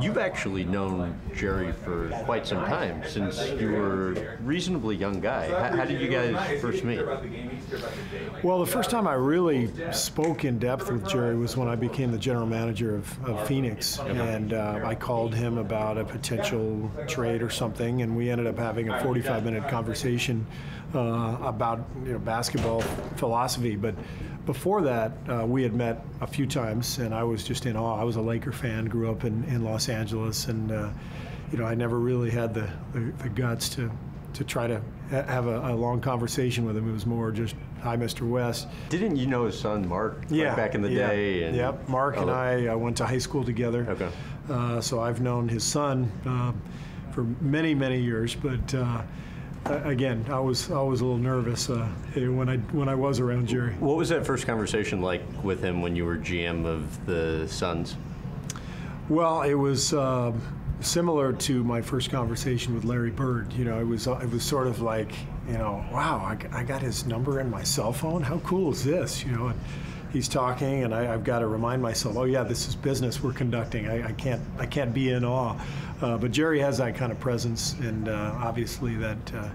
You've actually known Jerry for quite some time, since you were a reasonably young guy. How did you guys first meet? Well, the first time I really spoke in depth with Jerry was when I became the general manager of Phoenix, and I called him about a potential trade or something, and we ended up having a 45-minute conversation about basketball philosophy. But before that, we had met a few times, and I was just in awe. I was a Laker fan, grew up in Los Angeles, and I never really had the guts to try to have a long conversation with him. It was more just, hi, Mr. West. Didn't you know his son, Mark, yeah, back in the day? And, yep, Mark and I went to high school together. Okay. So I've known his son for many, many years, but again, I was a little nervous when I was around Jerry. What was that first conversation like with him when you were GM of the Suns? Well, it was similar to my first conversation with Larry Bird. It was sort of like, wow, I got his number in my cell phone. How cool is this? And he's talking, and I've got to remind myself, oh yeah, this is business we're conducting. I can't be in awe. But Jerry has that kind of presence, and obviously that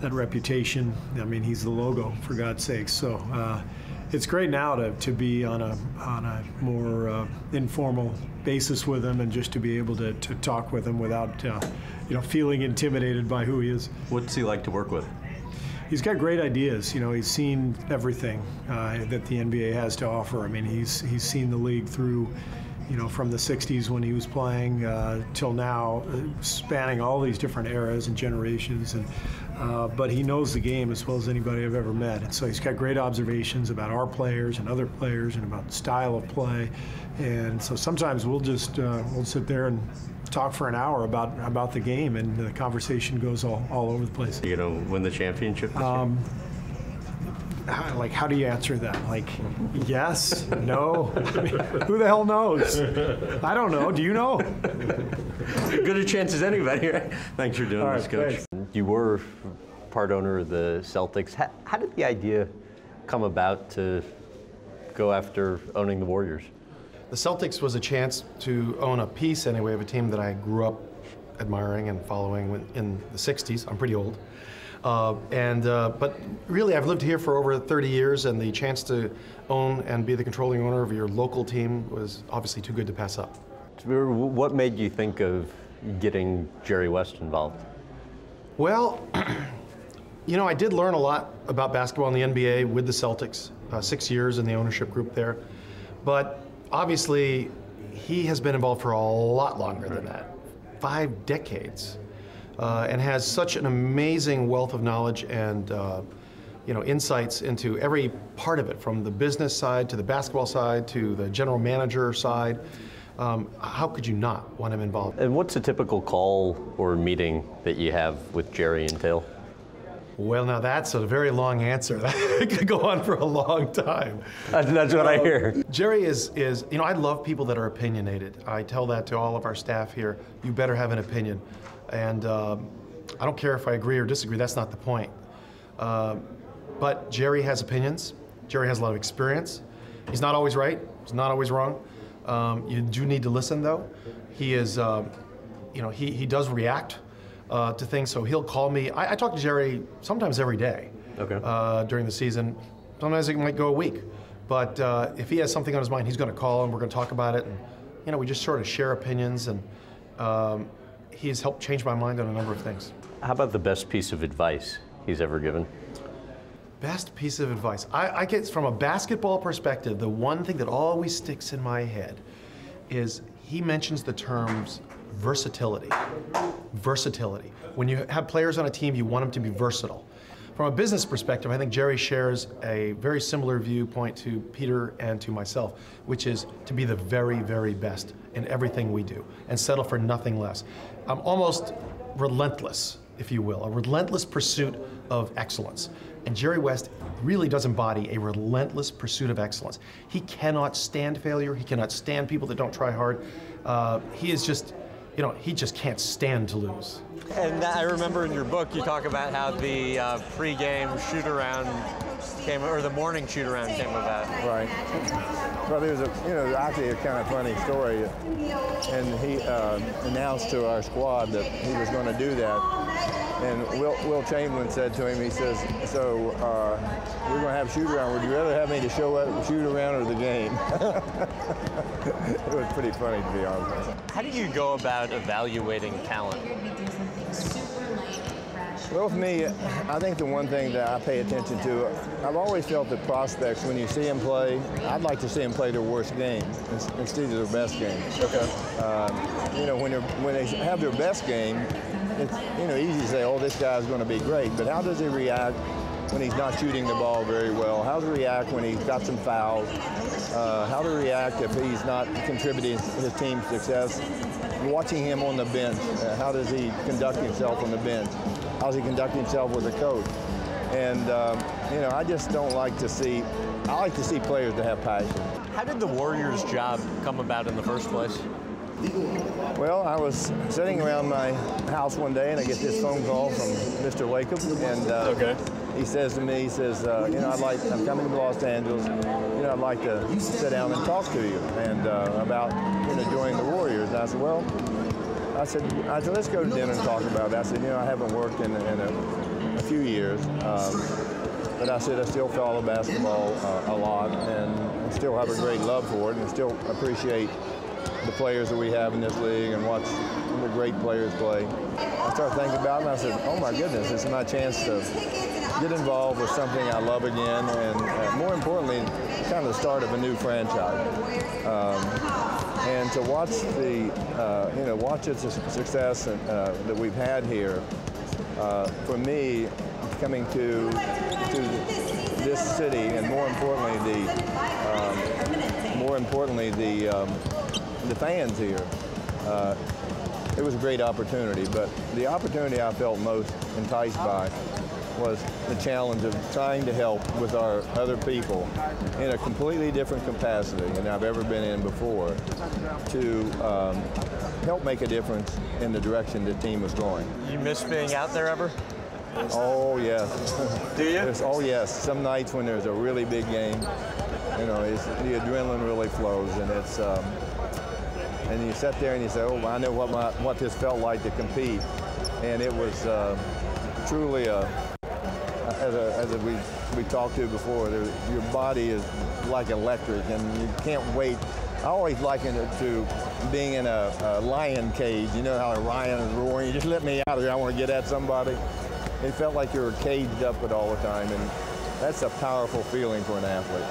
reputation. I mean, he's the logo, for God's sakes. So it's great now to be on a more informal basis with him, and just to be able to talk with him without feeling intimidated by who he is. What's he like to work with? He's got great ideas. He's seen everything that the NBA has to offer. I mean, he's seen the league through, from the 60s when he was playing till now, spanning all these different eras and generations. But he knows the game as well as anybody I've ever met. And so he's got great observations about our players and other players and about style of play. And so sometimes we'll just we'll sit there and talk for an hour about the game, and the conversation goes all over the place. Are you going to win the championship this year? How do you answer that? Like, yes, no? I mean, who the hell knows? I don't know. Do you know? Good a chance as anybody, right? Thanks for doing this, Coach. Thanks. You were part owner of the Celtics. How did the idea come about to go after owning the Warriors? The Celtics was a chance to own a piece, anyway, of a team that I grew up admiring and following in the 60s. I'm pretty old. But really, I've lived here for over 30 years, and the chance to own and be the controlling owner of your local team was obviously too good to pass up. What made you think of getting Jerry West involved? Well, I did learn a lot about basketball in the NBA with the Celtics, 6 years in the ownership group there. But obviously, he has been involved for a lot longer than that, 5 decades. And has such an amazing wealth of knowledge and insights into every part of it, from the business side to the basketball side to the general manager side. How could you not want him involved? And what's a typical call or meeting that you have with Jerry entail? Well, now that's a very long answer. That could go on for a long time. That's what I hear. Jerry is, I love people that are opinionated. I tell that to all of our staff here. You better have an opinion. And I don't care if I agree or disagree, that's not the point. But Jerry has opinions. Jerry has a lot of experience. He's not always right, he's not always wrong. You do need to listen, though. He is, he does react to things, so he'll call me. I talk to Jerry sometimes every day. Okay. During the season. Sometimes it might go a week. But if he has something on his mind, he's going to call and we're going to talk about it. And, we just sort of share opinions, and he has helped change my mind on a number of things. How about the best piece of advice he's ever given? Best piece of advice. I get, from a basketball perspective, the one thing that always sticks in my head is he mentions the terms versatility. Versatility. When you have players on a team, you want them to be versatile. From a business perspective, I think Jerry shares a very similar viewpoint to Peter and to myself, which is to be the very, very best in everything we do and settle for nothing less. I'm almost relentless, if you will, a relentless pursuit of excellence. And Jerry West really does embody a relentless pursuit of excellence. He cannot stand failure. He cannot stand people that don't try hard. He is just, he just can't stand to lose. And I remember in your book you talk about how the pre-game shoot-around came, or the morning shoot-around came about. Right. Well, there's actually a kind of funny story, and he announced to our squad that he was going to do that. And Will Chamberlain said to him, he says, so we're going to have shoot around. Would you rather have me to show up, shoot around, or the game? It was pretty funny, to be honest. How do you go about evaluating talent? Well, for me, I think the one thing that I pay attention to, I've always felt that prospects, when you see them play, I'd like to see them play their worst game instead of their best game. Okay. When they have their best game, it's easy to say, oh, this guy's going to be great, but how does he react when he's not shooting the ball very well? How does he react when he's got some fouls? How does he react if he's not contributing to his team's success? Watching him on the bench, how does he conduct himself on the bench? How does he conduct himself with a coach? And I just don't like to see. I like to see players that have passion. How did the Warriors' job come about in the first place? Well, I was sitting around my house one day, and I get this phone call from Mr. Lacob, and he says to me, he says, I'm coming to Los Angeles. I'd like to sit down and talk to you and about joining the Warriors. And I said, well. I said, let's go to dinner and talk about it. I said, I haven't worked in a few years, but I said I still follow basketball a lot, and I still have a great love for it, and still appreciate the players that we have in this league and watch the great players play. I started thinking about it, and I said, oh my goodness, this is my chance to get involved with something I love again, and more importantly, kind of the start of a new franchise. And to watch watch its success that we've had here, for me, coming to this city, and more importantly, the fans here, it was a great opportunity. But the opportunity I felt most enticed by was the challenge of trying to help with our other people in a completely different capacity than I've ever been in before, to help make a difference in the direction the team was going. You miss being out there ever? Oh, yes. Do you? Oh, yes. Some nights when there's a really big game, the adrenaline really flows, and it's and you sit there and you say, oh, I know what this felt like to compete, and it was truly as we talked to before, your body is like electric, and you can't wait. I always liken it to being in a lion cage. You know how a lion is roaring? You just let me out of here, I want to get at somebody. It felt like you were caged up it all the time, and that's a powerful feeling for an athlete.